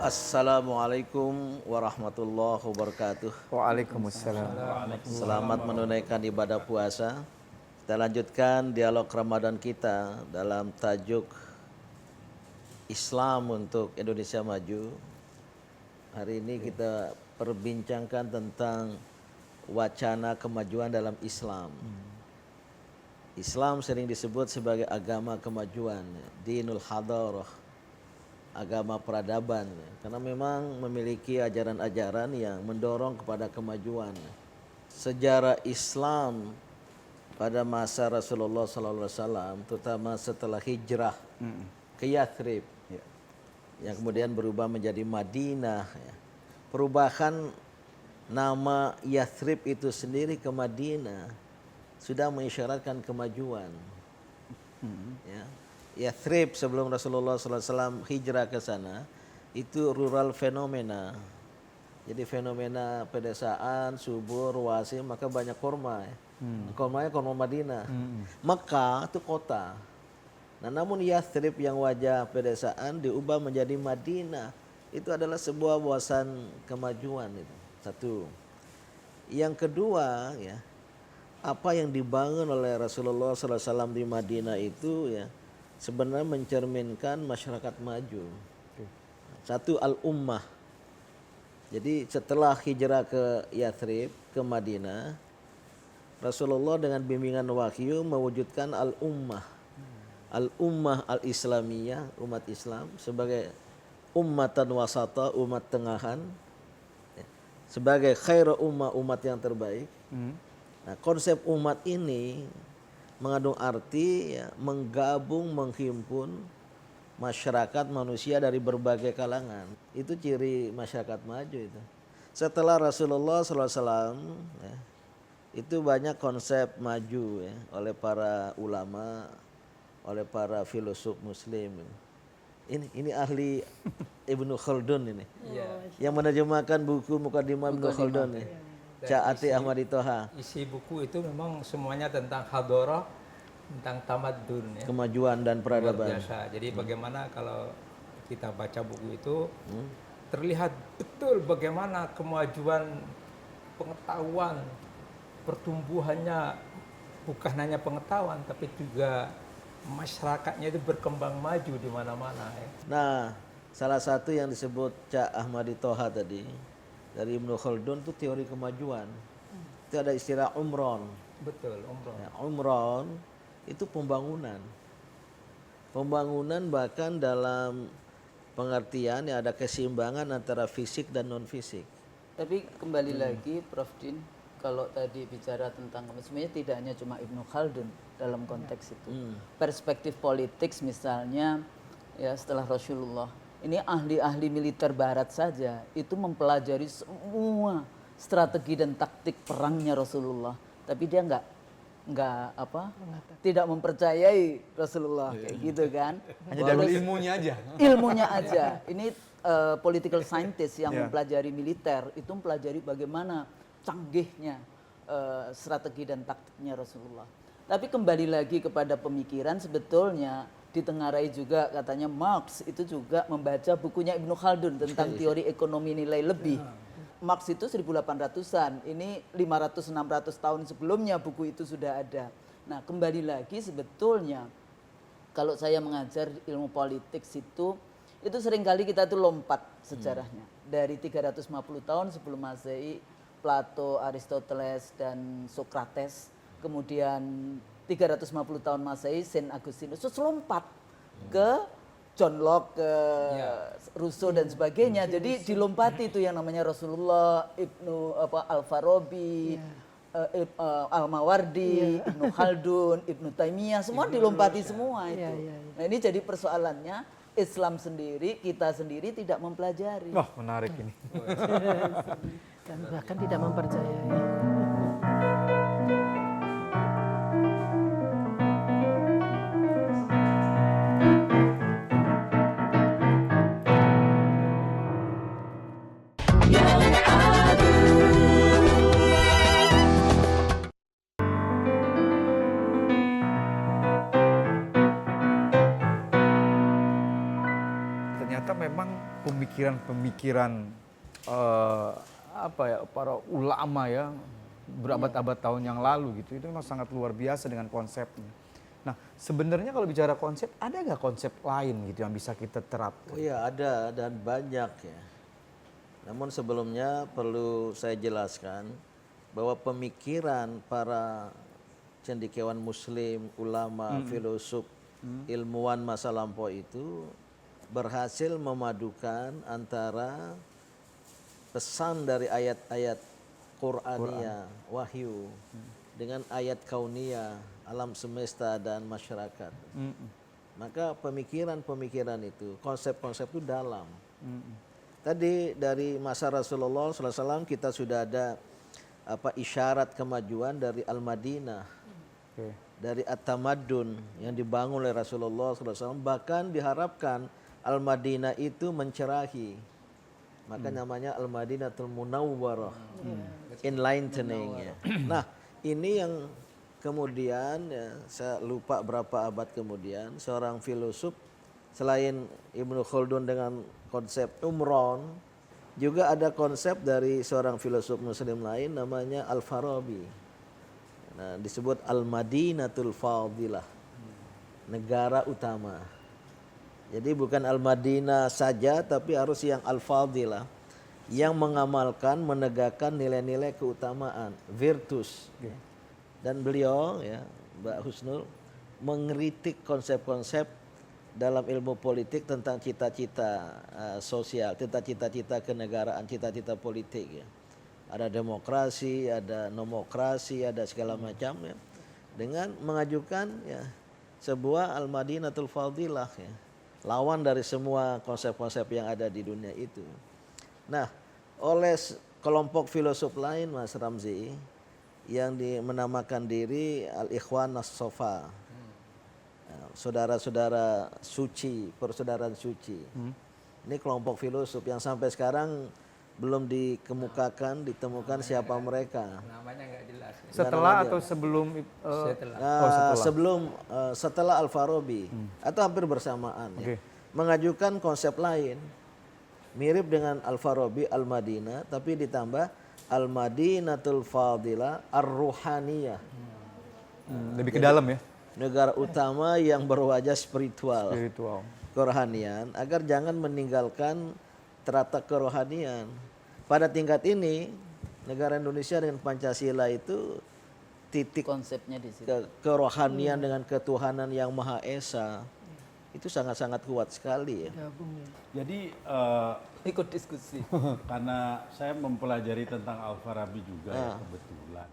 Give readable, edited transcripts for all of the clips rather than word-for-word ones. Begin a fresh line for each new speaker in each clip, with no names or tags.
Assalamualaikum warahmatullahi wabarakatuh.
Waalaikumsalam.
Selamat menunaikan ibadah puasa. Kita lanjutkan dialog Ramadan kita dalam tajuk Islam untuk Indonesia Maju. Hari ini kita perbincangkan tentang wacana kemajuan dalam Islam. Islam sering disebut sebagai agama kemajuan, dinul hadarah, agama peradaban, karena memang memiliki ajaran-ajaran yang mendorong kepada kemajuan. Sejarah Islam pada masa Rasulullah SAW, terutama setelah hijrah ke Yathrib, yang kemudian berubah menjadi Madinah. Perubahan nama Yathrib itu sendiri ke Madinah sudah mengisyaratkan kemajuan. Yathrib sebelum Rasulullah SAW hijrah ke sana itu rural fenomena. Jadi fenomena pedesaan, subur, wasi, maka banyak korma. Kormanya korma Madinah. Mekah itu kota. Nah, namun Yathrib yang wajah pedesaan diubah menjadi Madinah. Itu adalah sebuah wawasan kemajuan itu. Satu. Yang kedua, ya, apa yang dibangun oleh Rasulullah SAW di Madinah itu ya sebenarnya mencerminkan masyarakat maju. Satu, al-ummah. Jadi setelah hijrah ke Yathrib, ke Madinah, Rasulullah dengan bimbingan wahyu mewujudkan al-ummah. Al-ummah al-islamiyah, umat Islam sebagai ummatan wasata, umat tengahan, sebagai khairu ummah, umat yang terbaik. Nah, konsep umat ini mengandung arti ya, menggabung, menghimpun masyarakat manusia dari berbagai kalangan. Itu ciri masyarakat maju itu. Setelah Rasulullah SAW ya, itu banyak konsep maju ya, oleh para ulama, oleh para filosof muslim. Ini ahli Ibnu Khaldun ini. Yang menerjemahkan buku Muqaddimah Ibnu Khaldun nih. Ca'ati Ahmadi Toha.
Isi buku itu memang semuanya tentang hadorah, tentang tamadun, ya.
Kemajuan dan peradaban.
Luar biasa. Jadi bagaimana kalau kita baca buku itu terlihat betul bagaimana kemajuan pengetahuan, pertumbuhannya bukan hanya pengetahuan tapi juga masyarakatnya itu berkembang maju di mana-mana. Ya.
Nah, salah satu yang disebut Cak Ahmadi Toha tadi dari Ibnu Khaldun itu teori kemajuan. Itu ada istilah umron.
Betul, umron.
Ya, umron itu pembangunan. Pembangunan bahkan dalam pengertian ya ada keseimbangan antara fisik dan non fisik.
Tapi kembali lagi Prof. Din, kalau tadi bicara tentang sebenarnya tidak hanya cuma Ibnu Khaldun dalam konteks itu. Perspektif politik misalnya ya setelah Rasulullah, ini ahli-ahli militer barat saja itu mempelajari semua strategi dan taktik perangnya Rasulullah, tapi dia tidak mempercayai Rasulullah kayak gitu kan.
Hanya dalam ilmunya aja.
Ilmunya aja. Ini political scientist yang mempelajari militer itu mempelajari bagaimana canggihnya strategi dan taktiknya Rasulullah. Tapi kembali lagi kepada pemikiran, sebetulnya ditengarai juga katanya Marx itu juga membaca bukunya Ibnu Khaldun tentang teori ekonomi nilai lebih. Marx itu 1800-an, ini 500-600 tahun sebelumnya buku itu sudah ada. Nah, kembali lagi sebetulnya kalau saya mengajar ilmu politik itu seringkali kita tuh lompat sejarahnya. Dari 350 tahun sebelum Masehi, Plato, Aristoteles dan Socrates, kemudian 350 tahun Masehi, Saint Augustinus, terus lompat ke John Locke, ke Rousseau dan sebagainya. Jadi dilompati itu yang namanya Rasulullah, Al-Farabi, Al-Mawardi, Ibnu Khaldun, Ibnu Taimiyah, semua dilompati semua itu. Nah, ini jadi persoalannya Islam sendiri, kita sendiri tidak mempelajari.
Wah, menarik ini.
Dan bahkan tidak mempercayai.
memang pemikiran-pemikiran apa ya, para ulama ya berabad-abad tahun yang lalu gitu, itu memang sangat luar biasa dengan konsepnya. Nah, sebenarnya kalau bicara konsep, ada nggak konsep lain gitu yang bisa kita terapkan?
Oh iya, ada dan banyak ya. Namun sebelumnya perlu saya jelaskan bahwa pemikiran para cendekiawan muslim, ulama, filosof, ilmuwan masa lampau itu berhasil memadukan antara pesan dari ayat-ayat Qur'aniyah, wahyu, dengan ayat kauniyah, alam semesta dan masyarakat. Maka pemikiran-pemikiran itu, konsep-konsep itu dalam. Tadi dari masa Rasulullah SAW kita sudah ada isyarat kemajuan dari Al-Madinah, dari At-Tamaddun yang dibangun oleh Rasulullah SAW. Bahkan diharapkan Al-Madinah itu mencerahi, maka namanya Al-Madinatul Munawwarah, enlightening ya. Nah, ini yang kemudian ya, saya lupa berapa abad kemudian seorang filosof selain Ibnu Khaldun dengan konsep umron, juga ada konsep dari seorang filosof muslim lain namanya Al-Farabi. Nah, disebut Al-Madinatul Fadilah, negara utama. Jadi bukan Al-Madinah saja, tapi harus yang Al-Fadilah, yang mengamalkan, menegakkan nilai-nilai keutamaan, virtus. Dan beliau, ya, Mbak Husnul, mengkritik konsep-konsep dalam ilmu politik tentang cita-cita sosial, tentang cita-cita kenegaraan, cita-cita politik. Ya. Ada demokrasi, ada nomokrasi, ada segala macam. Ya. Dengan mengajukan ya, sebuah Al-Madinatul Fadilah, ya, lawan dari semua konsep-konsep yang ada di dunia itu. Nah, oleh kelompok filosof lain, Mas Ramzi, yang menamakan diri Al-Ikhwan As-Sofa, saudara-saudara suci, persaudaraan suci. Ini kelompok filosof yang sampai sekarang belum ditemukan siapa mereka.
Namanya nggak jelas.
Setelah atau sebelum?
Setelah.
Nah, setelah Al-Farabi atau hampir bersamaan, ya, mengajukan konsep lain mirip dengan Al-Farabi, Al-Madinah, tapi ditambah Al-Madinatul Fadilah Ar-Ruhaniyah.
Lebih ke dalam ya?
Negara utama yang berwajah spiritual. Kerohanian, agar jangan meninggalkan terata kerohanian. Pada tingkat ini, negara Indonesia dengan Pancasila itu titik
Konsepnya di situ.
kerohanian dengan ketuhanan yang Maha Esa. Itu sangat-sangat kuat sekali ya.
Jadi
Ikut diskusi.
karena saya mempelajari tentang Al-Farabi juga ya, kebetulan.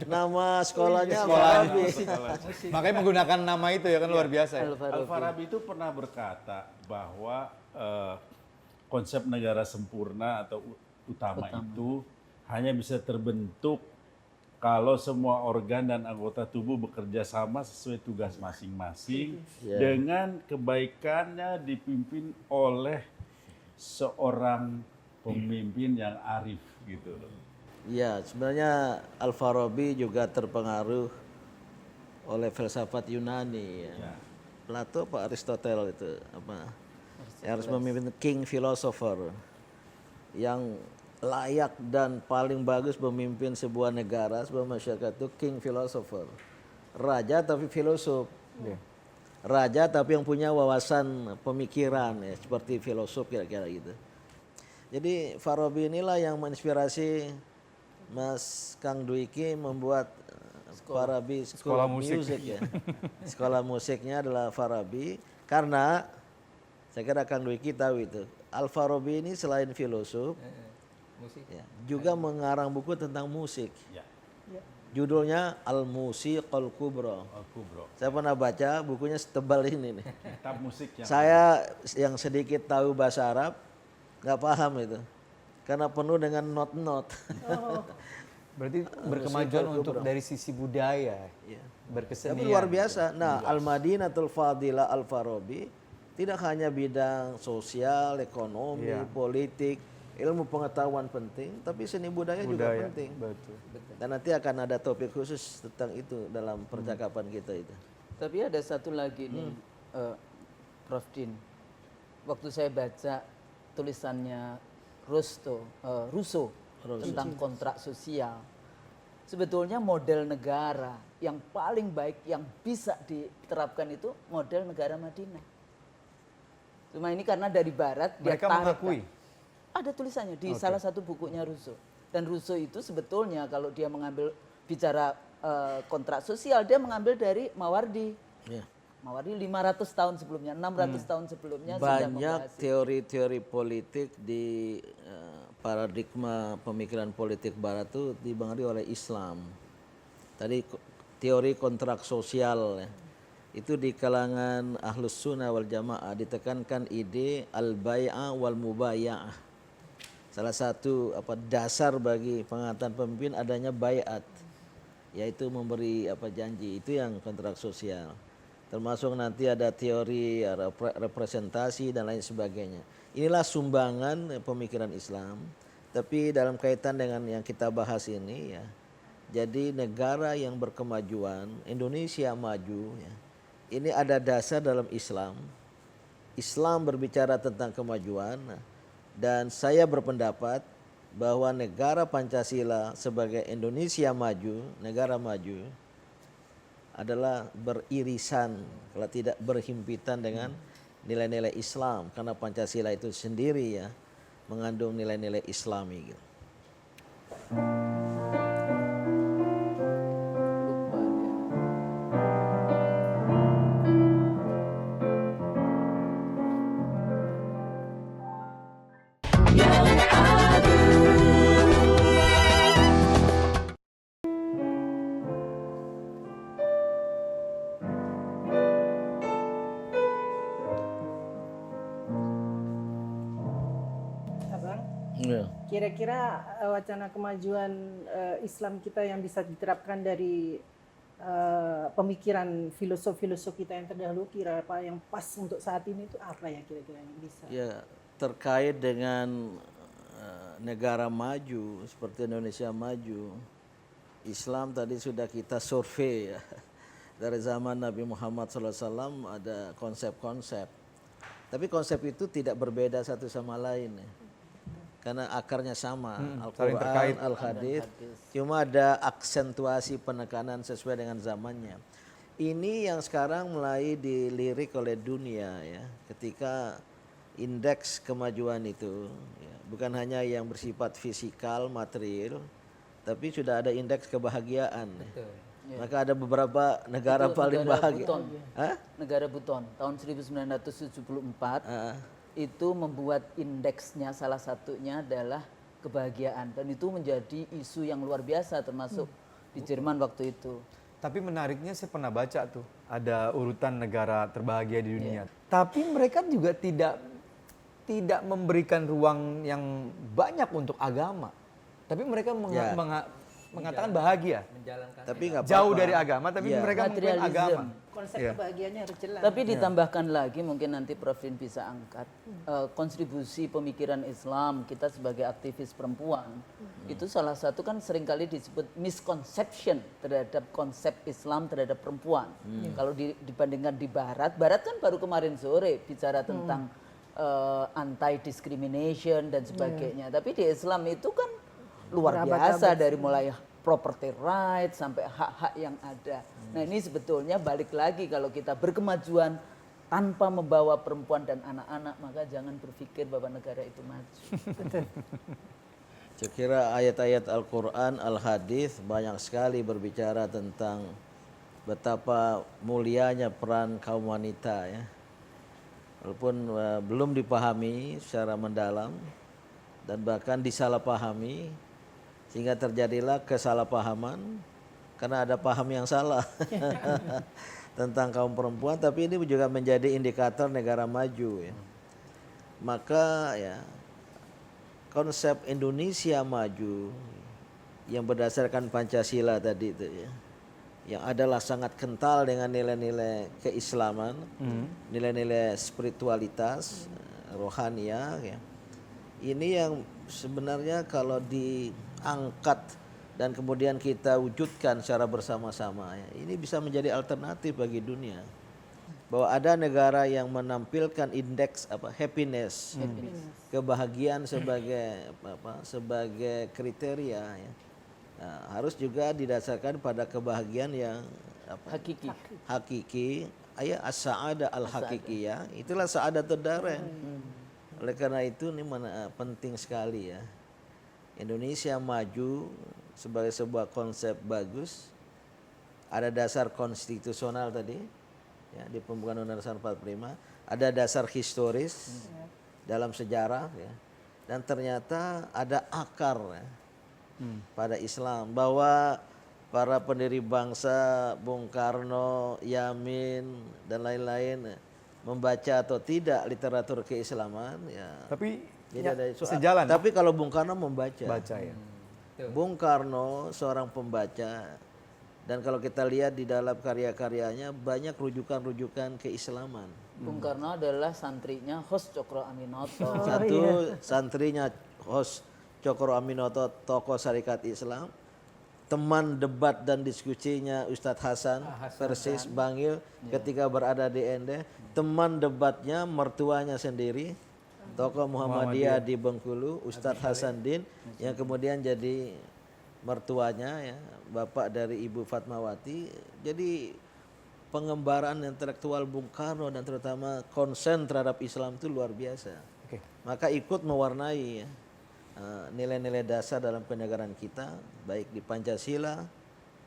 Nama sekolahnya Al-Farabi.
Makanya menggunakan nama itu ya kan luar biasa ya?
Al-Farabi itu pernah berkata bahwa konsep negara sempurna atau utama itu hanya bisa terbentuk kalau semua organ dan anggota tubuh bekerja sama sesuai tugas masing-masing dengan kebaikannya dipimpin oleh seorang pemimpin yang arif gitu loh.
Iya, sebenarnya Al-Farabi juga terpengaruh oleh filsafat Yunani ya. Plato Pak Aristoteles itu yang harus memimpin king philosopher yang layak dan paling bagus memimpin sebuah negara, sebuah masyarakat itu king philosopher. Raja tapi filosof. Raja tapi yang punya wawasan pemikiran ya, seperti filosof kira-kira gitu. Jadi Farabi inilah yang menginspirasi Mas Kang Dwiki membuat Farabi School of Music ya. Sekolah musiknya adalah Farabi karena saya kira Kang Dwiki tahu itu. Al-Farabi ini selain filosof ya, juga mengarang buku tentang musik. Judulnya Al-Musiqul Kubra. Saya pernah baca bukunya setebal ini nih.
Kitab musik yang
Saya yang sedikit tahu bahasa Arab nggak paham itu karena penuh dengan not-not.
Berarti berkemajuan untuk dari sisi budaya, berkesenian.
Tapi luar biasa. Nah, Al-Madinatul Fadilah Al-Farabi tidak hanya bidang sosial, ekonomi, politik, ilmu pengetahuan penting, tapi seni budaya juga penting.
Betul.
Dan nanti akan ada topik khusus tentang itu dalam percakapan kita itu.
Tapi ada satu lagi nih, Prof. Din. waktu saya baca tulisannya Rousseau tentang kontrak sosial, sebetulnya model negara yang paling baik yang bisa diterapkan itu model negara Madinah. Cuma ini karena dari Barat dia
Mereka
tarik.
mengakui.
Ada tulisannya di salah satu bukunya Rousseau. Dan Rousseau itu sebetulnya kalau dia mengambil bicara kontrak sosial, dia mengambil dari Mawardi.
Ya.
Mawardi 500 tahun sebelumnya, 600 tahun sebelumnya sudah
Banyak
membahas.
teori-teori politik di paradigma pemikiran politik Barat itu dipengaruhi oleh Islam. Tadi teori kontrak sosial ya. Itu di kalangan ahlus sunnah wal jamaah ditekankan ide al-bai'ah wal mubaya'ah. Salah satu dasar bagi pengangkatan pemimpin adanya baiat, yaitu memberi janji. Itu yang kontrak sosial. Termasuk nanti ada teori representasi dan lain sebagainya. Inilah sumbangan pemikiran Islam. Tapi dalam kaitan dengan yang kita bahas ini ya, jadi negara yang berkemajuan, Indonesia maju ya, ini ada dasar dalam Islam. Islam berbicara tentang kemajuan dan saya berpendapat bahwa negara Pancasila sebagai Indonesia maju, negara maju adalah beririsan, kalau tidak berhimpitan dengan nilai-nilai Islam, karena Pancasila itu sendiri ya mengandung nilai-nilai Islami gitu.
Lupa dia.
Abang,
Ya.
kira-kira wacana kemajuan Islam kita yang bisa diterapkan dari pemikiran filosof-filosof kita yang terdahulu, kira apa yang pas untuk saat ini itu apa ya kira-kira yang bisa?
Ya, terkait dengan negara maju seperti Indonesia maju, Islam tadi sudah kita survei ya. Dari zaman Nabi Muhammad SAW ada konsep-konsep. Tapi konsep itu tidak berbeda satu sama lain ya. Karena akarnya sama,
saling terkait.
Al-Quran, Al-Hadis, cuma ada aksentuasi penekanan sesuai dengan zamannya. Ini yang sekarang mulai dilirik oleh dunia ya, ketika indeks kemajuan itu ya, bukan hanya yang bersifat fisikal, material, tapi sudah ada indeks kebahagiaan. Ya. Maka ada beberapa negara
Itu
paling
negara
bahagia.
Buton.
Hah?
Negara Buton tahun 1974 itu membuat indeksnya salah satunya adalah kebahagiaan dan itu menjadi isu yang luar biasa termasuk di Jerman waktu itu.
Tapi menariknya saya pernah baca tuh, ada urutan negara terbahagia di dunia. Tapi mereka juga tidak memberikan ruang yang banyak untuk agama. Tapi mereka mengatakan bahagia.
menjalankan
Tapi nggak
Jauh
apa-apa.
dari agama, tapi
Iya.
mereka mengklaim agama.
Konsep
Iya.
kebahagiaannya harus jelas.
Tapi ditambahkan lagi mungkin nanti Prof. Vin bisa angkat kontribusi pemikiran Islam kita sebagai aktivis perempuan. Itu salah satu kan seringkali disebut misconception terhadap konsep Islam terhadap perempuan. Kalau dibandingkan di Barat kan baru kemarin sore bicara tentang anti discrimination dan sebagainya. Tapi di Islam itu kan luar biasa dari mulai property right sampai hak-hak yang ada. Nah ini sebetulnya balik lagi kalau kita berkemajuan tanpa membawa perempuan dan anak-anak maka jangan berpikir bahwa negara itu maju.
Saya kira ayat-ayat Al-Quran, Al-Hadis banyak sekali berbicara tentang betapa mulianya peran kaum wanita ya. Walaupun belum dipahami secara mendalam dan bahkan disalahpahami sehingga terjadilah kesalahpahaman karena ada paham yang salah tentang kaum perempuan, tapi ini juga menjadi indikator negara maju ya. Maka ya konsep Indonesia maju yang berdasarkan Pancasila tadi itu ya, yang adalah sangat kental dengan nilai-nilai keislaman, nilai-nilai spiritualitas, rohaniah ya. Ini yang sebenarnya kalau diangkat dan kemudian kita wujudkan secara bersama-sama ya, ini bisa menjadi alternatif bagi dunia. bahwa ada negara yang menampilkan indeks happiness, kebahagiaan sebagai kriteria ya. Nah, harus juga didasarkan pada kebahagiaan yang hakiki, as-sa'adah al-hakikiyah, itulah sa'adatud darain. Oleh karena itu ini penting sekali ya. Indonesia maju sebagai sebuah konsep bagus, ada dasar konstitusional tadi ya, di pembukaan Undang-Undang 45, ada dasar historis dalam sejarah ya, dan ternyata ada akar ya, pada Islam, bahwa para pendiri bangsa Bung Karno, Yamin dan lain-lain membaca atau tidak literatur keislaman ya.
Tapi
Tidak ada soal.
sejalan.
Tapi kalau Bung Karno membaca.
Baca ya.
Bung Karno seorang pembaca, dan kalau kita lihat di dalam karya-karyanya banyak rujukan-rujukan keislaman.
Bung Karno adalah santrinya Hos Cokro Aminoto.
Satu santrinya Hos Cokro Aminoto, tokoh Syarikat Islam. Teman debat dan diskusinya Ustadz Hasan Persis Bangil ketika berada di Ende. Teman debatnya mertuanya sendiri, tokoh Muhammadiyah di Bengkulu, Ustadz Hasan Din, yang kemudian jadi mertuanya ya, bapak dari Ibu Fatmawati. Jadi pengembaraan intelektual Bung Karno dan terutama konsen terhadap Islam itu luar biasa. Maka ikut mewarnai ya, nilai-nilai dasar dalam kenegaraan kita, baik di Pancasila,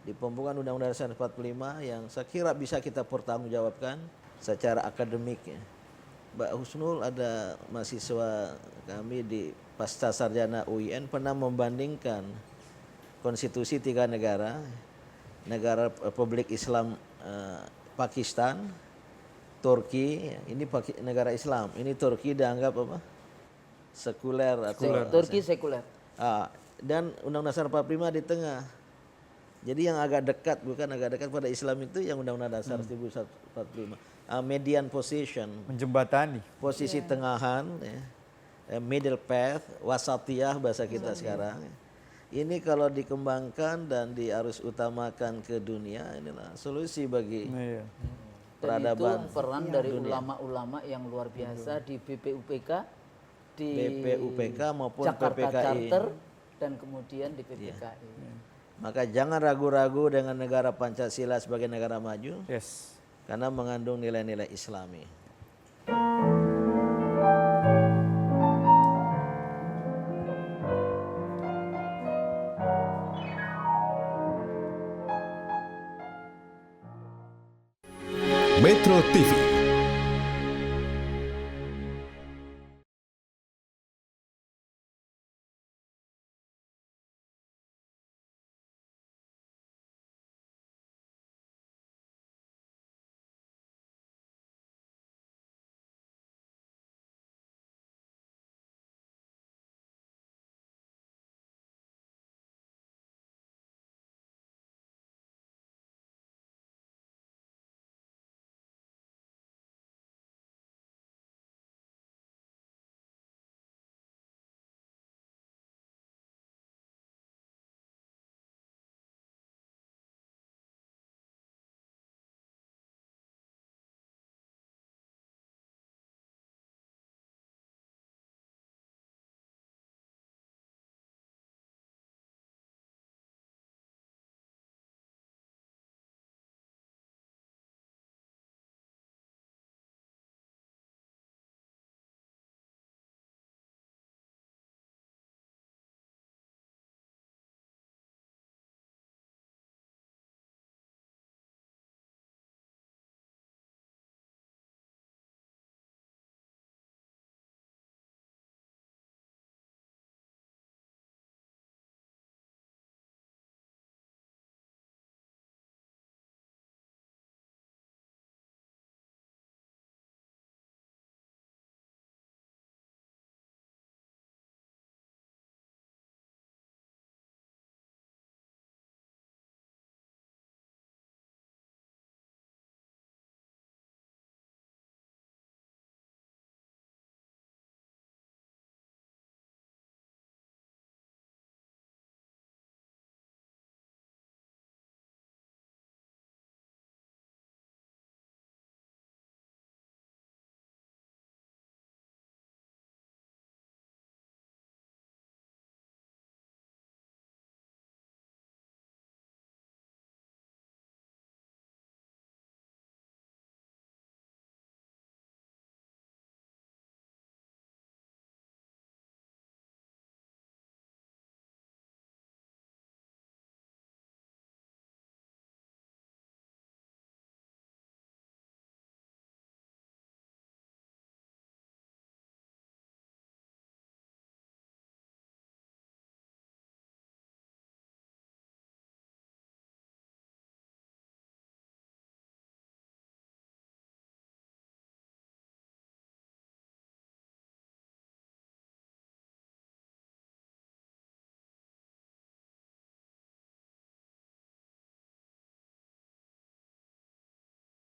di pembukaan Undang-Undang Dasar 45 yang saya kira bisa kita pertanggungjawabkan secara akademik ya. Mbak Husnul, ada mahasiswa kami di Pasca Sarjana UIN pernah membandingkan konstitusi 3 negara, negara Republik Islam Pakistan, Turki, ini negara Islam, ini Turki dianggap apa? Sekuler atau
Turki sekuler.
dan Undang-Undang Dasar 45 di tengah. Jadi yang agak dekat, bukan agak dekat pada Islam itu yang Undang-Undang Dasar 1945. Median position,
Menjembatani.
posisi tengahan, ya, middle path, wasatiyah bahasa kita sekarang. Ini kalau dikembangkan dan diarus utamakan ke dunia, inilah solusi bagi
Iya.
Dan itu
peradaban
peran dari ulama-ulama yang luar biasa di BPUPK, di
BPUPK maupun
Jakarta
PPKI.
Charter, dan kemudian di PPKI.
Maka jangan ragu-ragu dengan negara Pancasila sebagai negara maju,
Yes.
karena mengandung nilai-nilai Islami.
Metro TV